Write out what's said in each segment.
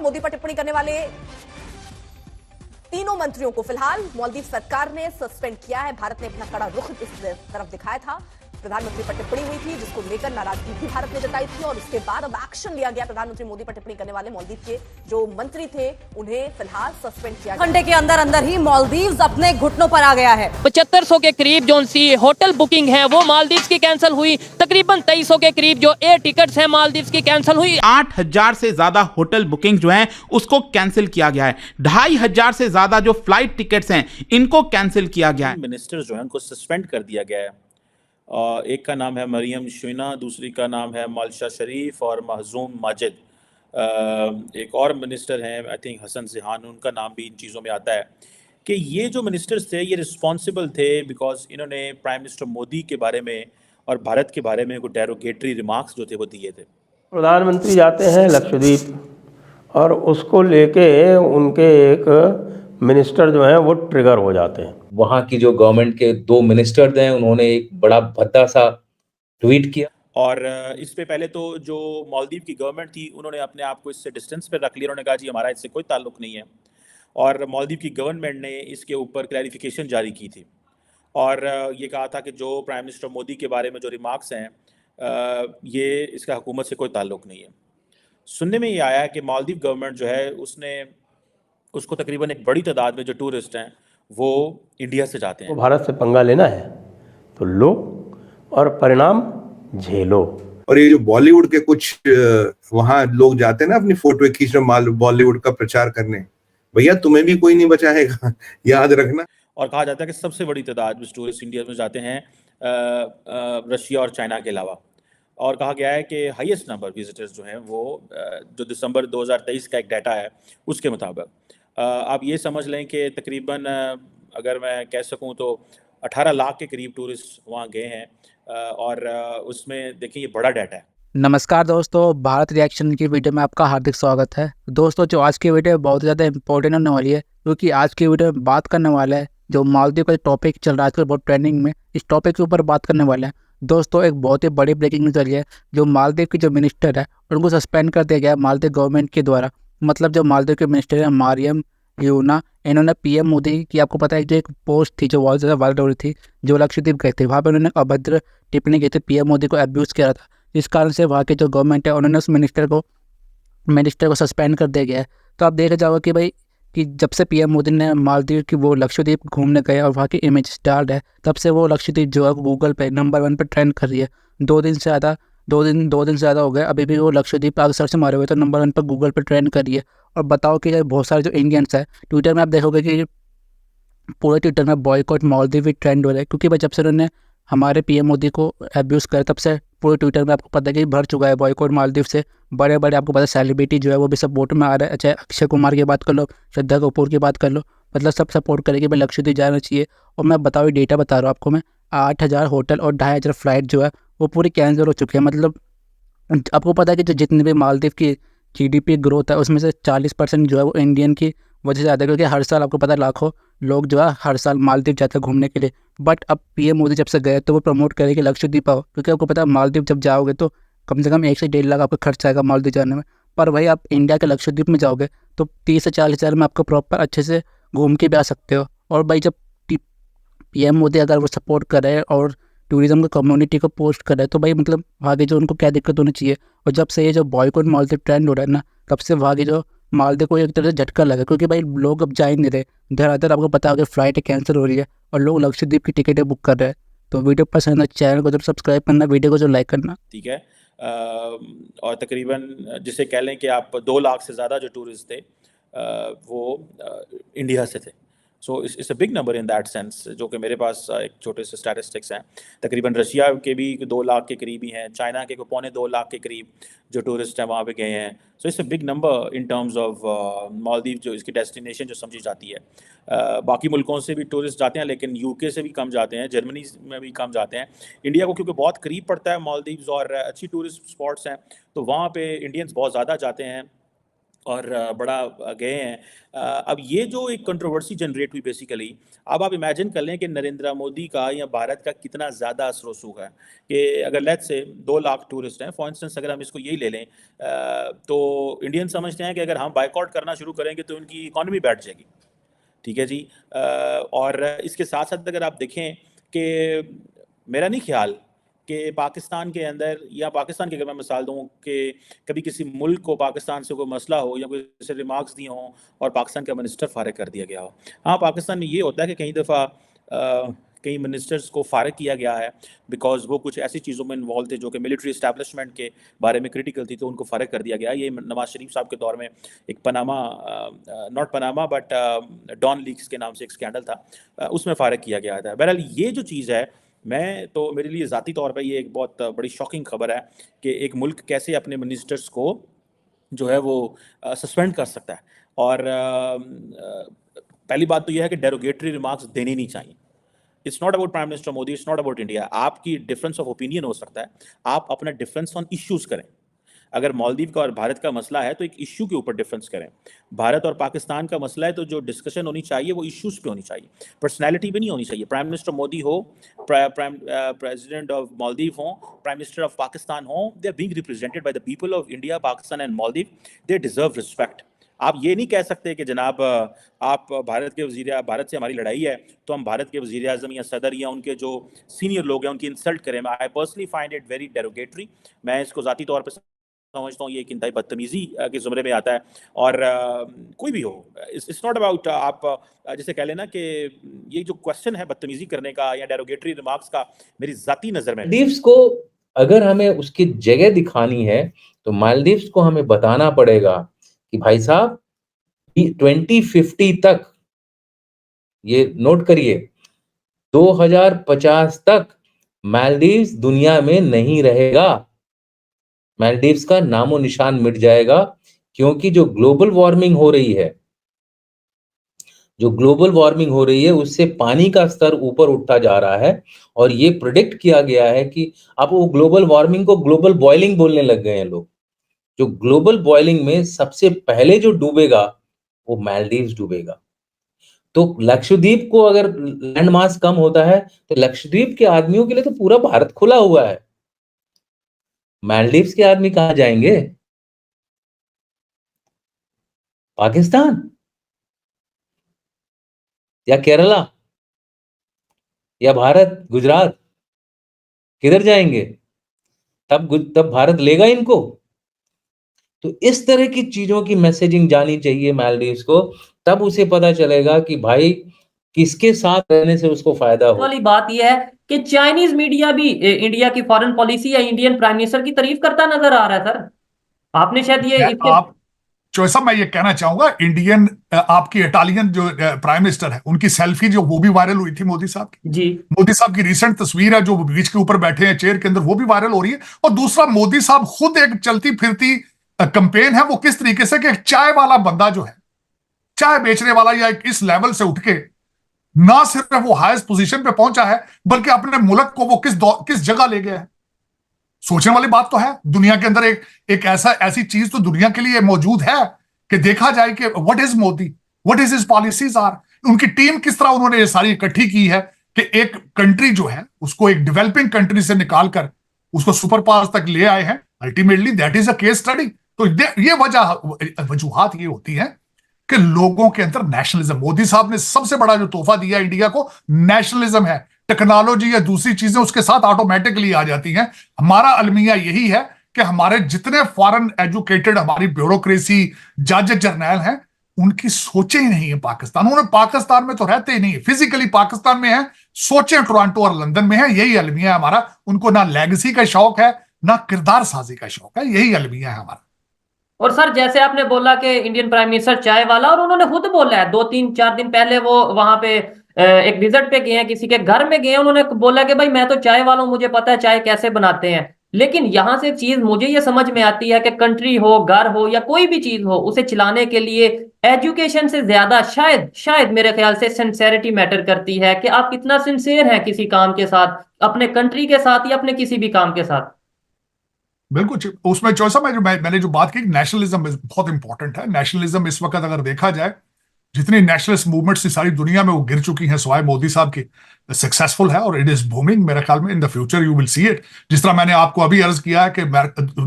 मोदी पर टिप्पणी करने वाले तीनों मंत्रियों को फिलहाल मालदीव सरकार ने सस्पेंड किया है। भारत ने अपना कड़ा रुख इस तरफ दिखाया था। प्रधानमंत्री पर टिप्पणी हुई थी जिसको लेकर नाराजगी भी भारत ने जताई थी और उसके बाद अब एक्शन लिया गया। प्रधानमंत्री मोदी पर टिप्पणी करने वाले मालदीव के जो मंत्री थे उन्हें फिलहाल सस्पेंड किया गया। घंटे के अंदर अंदर ही मालदीव्स अपने घुटनों पर आ गया है। 7500 के करीब जो सी होटल बुकिंग है वो मालदीव्स की कैंसिल हुई। तकरीबन 2300 के करीब जो एयर टिकट्स हैं मालदीव्स की कैंसिल हुई। 8000 से ज्यादा होटल बुकिंग जो है उसको कैंसिल किया गया है। 2500 से ज्यादा जो फ्लाइट टिकट्स हैं इनको कैंसिल किया गया है। मिनिस्टर जो है उनको सस्पेंड कर दिया गया है। एक का नाम है मरियम शुइना, दूसरी का नाम है मालशा शरीफ और महजूम माजिद। एक और मिनिस्टर हैं आई थिंक हसन जिहान, उनका नाम भी इन चीज़ों में आता है कि ये जो मिनिस्टर्स थे ये रिस्पॉन्सिबल थे बिकॉज इन्होंने प्राइम मिनिस्टर मोदी के बारे में और भारत के बारे में कुछ डेरोगेटरी रिमार्क्स जो थे वो दिए थे। प्रधानमंत्री जाते हैं लक्षद्वीप और उसको लेके उनके एक मिनिस्टर जो हैं वो ट्रिगर हो जाते हैं। वहाँ की जो गवर्नमेंट के 2 मिनिस्टर हैं उन्होंने एक बड़ा भद्दा सा ट्वीट किया और इस पे पहले तो जो मालदीव की गवर्नमेंट थी उन्होंने अपने आप को इससे डिस्टेंस पे रख लिया। उन्होंने कहा जी हमारा इससे कोई ताल्लुक नहीं है और मालदीव की गवर्नमेंट ने इसके ऊपर क्लैरिफिकेशन जारी की थी और ये कहा था कि जो प्राइम मिनिस्टर मोदी के बारे में जो रिमार्क्स हैं ये इसका हुकूमत से कोई ताल्लुक नहीं है। सुनने में ये आया कि मालदीव गवर्नमेंट जो है उसको तकरीबन एक बड़ी तादाद में जो टूरिस्ट हैं वो इंडिया से जाते हैं। तो भारत से पंगा लेना है तो लो और परिणाम झेलो। और ये जो बॉलीवुड के कुछ वहाँ लोग जाते हैं ना अपनी फोटो खींचने बॉलीवुड का प्रचार करने, भैया तुम्हें भी कोई नहीं बचाएगा याद रखना। और कहा जाता है कि सबसे बड़ी तादाद में टूरिस्ट इंडिया में जाते हैं रशिया और चाइना के अलावा। और कहा गया है कि हाईएस्ट नंबर विजिटर्स जो हैं वो जो दिसंबर 2023 का एक डाटा है उसके मुताबिक आप ये समझ लें कि तकरीबन अगर मैं कह सकूं तो 18 लाख के करीब टूरिस्ट वहाँ गए हैं और उसमें देखिए ये बड़ा डाटा है। नमस्कार दोस्तों, भारत रिएक्शन की वीडियो में आपका हार्दिक स्वागत है। दोस्तों जो आज की वीडियो बहुत ज़्यादा इंपॉर्टेंट होने वाली है क्योंकि आज की वीडियो में बात करने वाला है जो मालदीव का टॉपिक चल रहा है आजकल बहुत ट्रेंडिंग में, इस टॉपिक के ऊपर बात करने वाले हैं। दोस्तों एक बहुत ही बड़ी ब्रेकिंग न्यूज़ चली है, जो मालदीव के जो मिनिस्टर है उनको सस्पेंड कर दिया गया है मालदीव गवर्नमेंट के द्वारा। मतलब जो मालदीव के मिनिस्टर है मारियम यूना, इन्होंने पीएम मोदी की आपको पता है जो एक पोस्ट थी जो बहुत ज़्यादा वायरल हो रही थी, जो लक्षद्वीप गए थे वहाँ पर उन्होंने अभद्र टिप्पणी की थी, पीएम मोदी को अब्यूज़ किया था। इस कारण से वहाँ की जो गवर्नमेंट है उन्होंने उस मिनिस्टर को सस्पेंड कर दिया गया है। तो आप देखा जाओगे कि भाई कि जब से पीएम मोदी ने मालदीव की वो लक्षद्वीप घूमने गए और वहाँ की इमेज डाल है तब से वो लक्षद्वीप जो है गूगल पे नंबर 1 पर ट्रेंड कर रही है। 2 दिन से ज़्यादा हो गए, अभी भी वो लक्षद्वीप आगे सर्च मारे हुए तो नंबर 1 पर गूगल पर ट्रेंड कर रही है। और बताओ कि बहुत सारे जो इंडियंस हैं ट्विटर में आप देखोगे कि पूरे ट्विटर में बॉयकॉट मालदीव ट्रेंड हो रहा है क्योंकि भाई जब से उन्होंने हमारे पीएम मोदी को अब्यूज़ करे तब से पूरे ट्विटर में आपको पता है कि भर चुका है बॉयकॉट मालदीव से। बड़े बड़े आपको पता है सेलिब्रिटी जो है वो भी सपोर्ट में आ रहा है, चाहे अक्षय कुमार की बात कर लो, श्रद्धा कपूर की बात कर लो, मतलब सब सपोर्ट करेंगे भाई लक्षद्वीप जाना चाहिए। और मैं बताऊँ डेटा बता रहा हूँ आपको मैं, 8000 होटल और 2500 फ्लाइट जो है वो पूरी कैंसिल हो चुकी है। मतलब आपको पता है कि जो जितने भी मालदीव की जीडीपी ग्रोथ है उसमें से 40% जो है वो इंडियन की वजह से आता है क्योंकि हर साल आपको पता है लाखों लोग जो है हर साल मालदीव जाते हैं घूमने के लिए। बट अब पीएम मोदी जब से गए तो वो प्रमोट करेंगे लक्षद्वीप आओ, क्योंकि आपको पता है मालदीव जब जाओगे तो कम से कम 1 से 1.5 लाख आपका खर्च आएगा मालदीव जाने में। पर वही आप इंडिया के लक्षद्वीप में जाओगे तो 30 से 40 हज़ार में आपको प्रॉपर अच्छे से घूम के भी आ सकते हो। और भाई जब पीएम मोदी अगर वो सपोर्ट करे और टूरिज्म की कम्युनिटी को पोस्ट करे तो भाई मतलब आगे जो उनको क्या दिक्कत होनी चाहिए। और जब से ये जो बॉयकॉट मालदीव ट्रेंड हो रहा है ना तब से आगे जो मालदीव को एक तरह से झटका लगा क्योंकि भाई लोग अब जा ही नहीं रहे, धड़ाधड़ आपको पता है कि फ्लाइटें कैंसिल हो रही है और लोग लक्षद्वीप की टिकटें बुक कर रहे हैं। तो वीडियो पसंद है चैनल को जब सब्सक्राइब करना, वीडियो को जो लाइक करना। ठीक है और तकरीबन जिसे कह लें कि आप 2 लाख से ज़्यादा जो टूरिस्ट थे वो इंडिया से थे। So it's a big number in that sense, जो कि मेरे पास एक छोटे से स्टैटिस्टिक्स हैं। तकरीबन रशिया के भी 2 लाख के करीब ही हैं, चाइना के 2.25 लाख के करीब जो टूरिस्ट हैं वहाँ पे गए हैं। So it's a big number in terms of Maldives जो इसकी डेस्टिनेशन जो समझी जाती है। बाकी मुल्कों से भी टूरिस्ट जाते हैं लेकिन यूके से भी कम जाते हैं, जर्मनी में भी कम जाते हैं। इंडिया को क्योंकि बहुत करीब पड़ता है मालदीव्स और अच्छी टूरिस्ट स्पॉट्स हैं तो वहाँ पे इंडियंस बहुत ज़्यादा जाते हैं। और बड़ा गए हैं। अब ये जो एक कंट्रोवर्सी जनरेट हुई बेसिकली, अब आप इमेजिन कर लें कि नरेंद्र मोदी का या भारत का कितना ज़्यादा असर रसूख है कि अगर लेट्स से 2 लाख टूरिस्ट हैं फॉर इंस्टेंस, अगर हम इसको यही ले लें, तो इंडियन समझते हैं कि अगर हम बाइकआउट करना शुरू करेंगे तो उनकी इकॉनमी बैठ जाएगी। ठीक है जी। और इसके साथ साथ अगर आप देखें कि मेरा नहीं ख्याल कि पाकिस्तान के अंदर, या पाकिस्तान की अगर मैं मिसाल दूं कि कभी किसी मुल्क को पाकिस्तान से कोई मसला हो या कोई ऐसे रिमार्क्स दिए हों और पाकिस्तान का मिनिस्टर फारिग कर दिया गया हो। हाँ, पाकिस्तान में ये होता है कि कई दफ़ा कई मिनिस्टर्स को फारिग किया गया है बिकॉज वो कुछ ऐसी चीज़ों में इन्वॉल्व थे जो कि मिलिट्री इस्टेब्लिशमेंट के बारे में क्रिटिकल थी, तो उनको फारिग कर दिया गया। ये नवाज शरीफ साहब के दौर में एक Panama, not Panama but don leaks के नाम से एक स्कैंडल था, उसमें फारिग किया गया था। बहरहाल ये जो चीज़ है, मैं तो मेरे लिए ज़ाती तौर पर ये एक बहुत बड़ी शॉकिंग खबर है कि एक मुल्क कैसे अपने मिनिस्टर्स को जो है वो सस्पेंड कर सकता है। और पहली बात तो यह है कि डेरोगेटरी रिमार्क्स देने नहीं चाहिए। It's not about prime minister Modi, it's not about India. आपकी डिफरेंस ऑफ ओपिनियन हो सकता है, आप अपना डिफरेंस ऑन इश्यूज़ करें। अगर मालदीव का और भारत का मसला है तो एक इश्यू के ऊपर डिफरेंस करें। भारत और पाकिस्तान का मसला है तो जो डिस्कशन होनी चाहिए वो इश्यूज़ पे होनी चाहिए, पर्सनैलिटी पे नहीं होनी चाहिए। प्राइम मिनिस्टर मोदी हो, प्रेसिडेंट ऑफ मालदीव हो, प्राइम मिनिस्टर ऑफ पाकिस्तान हो, they are being represented by the people of India, Pakistan and Maldives. They deserve respect. आप ये नहीं कह सकते कि जनाब आप भारत से हमारी लड़ाई है तो हम भारत के वज़ीर आज़म या सदर या उनके जो सीनियर लोग हैं उनकी इंसल्ट करें। I personally find it very derogatory. मैं इसको ज़ाती तौर पर समझता हूँ ये एक इंतहाई बदतमीज़ी के ज़ुमरे में आता है। और कोई भी हो, इट्स नॉट अबाउट आप जैसे कह लेना कि ये जो क्वेश्चन है बदतमीज़ी करने का या डेरोगेटरी रिमार्क्स का, मेरी ज़ाती नज़र में मालदीव्स को अगर हमें उसकी जगह दिखानी है तो मालदीव्स को हमें बताना पड़ेगा कि भाई साहब 2050 तक, ये नोट करिए, 2050 तक मालदीव्स दुनिया में नहीं रहेगा। मालदीव्स का नामो निशान मिट जाएगा, क्योंकि जो ग्लोबल वार्मिंग हो रही है उससे पानी का स्तर ऊपर उठता जा रहा है। और ये प्रेडिक्ट किया गया है कि अब वो ग्लोबल वार्मिंग को ग्लोबल बॉइलिंग बोलने लग गए हैं लोग। जो ग्लोबल बॉइलिंग में सबसे पहले जो डूबेगा वो मालदीव्स डूबेगा। तो लक्षद्वीप को अगर लैंड मास कम होता है तो लक्षद्वीप के आदमियों के लिए तो पूरा भारत खुला हुआ है। मालदीव्स के आदमी कहां जाएंगे? पाकिस्तान या केरला या भारत, गुजरात, किधर जाएंगे? तब भारत लेगा इनको। तो इस तरह की चीजों की मैसेजिंग जानी चाहिए मालदीव्स को, तब उसे पता चलेगा कि भाई किसके साथ रहने से उसको फायदा हो। वाली बात यह है कि चाइनीज मीडिया भी इंडिया की फॉरेन पॉलिसी या इंडियन प्राइम मिनिस्टर की तारीफ करता नजर आ रहा है। सर, आपने शायद ये इसके आप चौसा, मैं ये कहना चाहूंगा, इंडियन आपकी इटालियन जो प्राइम मिनिस्टर है उनकी सेल्फी जो वो भी वायरल हुई थी मोदी साहब की। जी, मोदी साहब की रिसेंट तस्वीर है जो बीच के ऊपर बैठे हैं चेयर के अंदर, वो भी वायरल हो रही है। और दूसरा, मोदी साहब खुद एक चलती फिरती कंपेन है, वो किस तरीके से कि एक चाय वाला बंदा जो है, चाय बेचने वाला, या इस लेवल से उठ के ना सिर्फ वो हाईएस्ट पोजीशन पे पहुंचा है बल्कि अपने मुल्क को वो किस जगह ले गया है। सोचने वाली बात तो है। दुनिया के अंदर एक ऐसी चीज तो दुनिया के लिए मौजूद है कि देखा जाए कि what is Modi, what is his policies are. उनकी टीम किस तरह उन्होंने ये सारी इकट्ठी की है कि एक कंट्री जो है उसको एक डेवलपिंग कंट्री से निकालकर उसको सुपर पावर तक ले आए हैं। Ultimately that is a case study. तो ये वजूहात ये होती है कि लोगों के अंदर नेशनलिज्म, मोदी साहब ने सबसे बड़ा जो तोहफा दिया इंडिया को नेशनलिज्म है। टेक्नोलॉजी या दूसरी चीजें उसके साथ ऑटोमेटिकली आ जाती हैं। हमारा अलमिया यही है कि हमारे जितने फॉरेन एजुकेटेड हमारी ब्यूरोक्रेसी, जज जर्नल हैं, उनकी सोचें ही नहीं है पाकिस्तान। उन्होंने पाकिस्तान में तो रहते ही नहीं, फिजिकली पाकिस्तान में है, सोचें टोरंटो और लंदन में है। यही अलमिया है हमारा। उनको ना लेगेसी का शौक है ना किरदार साजी का शौक है। यही अलमिया है हमारा। और सर, जैसे आपने बोला कि इंडियन प्राइम मिनिस्टर चाय वाला, और उन्होंने खुद बोला है 2-3-4 दिन पहले वो वहां पे एक विजिट पे गए हैं, किसी के घर में गए हैं, उन्होंने बोला कि भाई मैं तो चाय वाला हूं, मुझे पता है चाय कैसे बनाते हैं। लेकिन यहां से चीज मुझे ये समझ में आती है कि कंट्री हो, घर हो या कोई भी चीज हो, उसे चलाने के लिए एजुकेशन से ज्यादा शायद मेरे ख्याल से सिंसेरिटी मैटर करती है कि आप कितना सिंसियर हैं किसी काम के साथ, अपने कंट्री के साथ या अपने किसी भी काम के साथ। बिल्कुल उसमें चौसा में मैंने जो बात की, नेशनलिज्म बहुत इंपॉर्टेंट है। नेशनलिज्म इस वक्त अगर देखा जाए, जितनी नेशनलिस्ट मूवमेंट्स सारी दुनिया में वो गिर चुकी हैं सिवाय मोदी साहब की, सक्सेसफुल है और इट इज बूमिंग। मेरे ख्याल में in the future you will see it. जिस तरह मैंने आपको अभी अर्ज किया है कि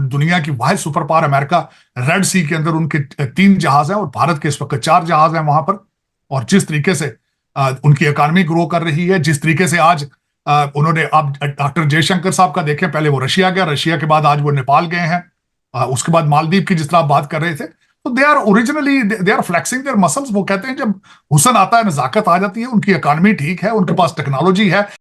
दुनिया की वाहिद सुपर पावर अमेरिका, रेड सी के अंदर उनके 3 जहाज हैं और भारत के इस वक्त 4 जहाज हैं वहां पर। और जिस तरीके से उनकी इकॉनमी ग्रो कर रही है, जिस तरीके से आज उन्होंने, आप डॉक्टर जयशंकर साहब का देखें, पहले वो रशिया गया, रशिया के बाद आज वो नेपाल गए हैं, उसके बाद मालदीव की जिस तरह आप बात कर रहे थे। तो they are originally they are flexing their muscles. वो कहते हैं जब हुसन आता है, नजाकत आ जाती है, उनकी इकॉनमी ठीक है, उनके पास टेक्नोलॉजी है,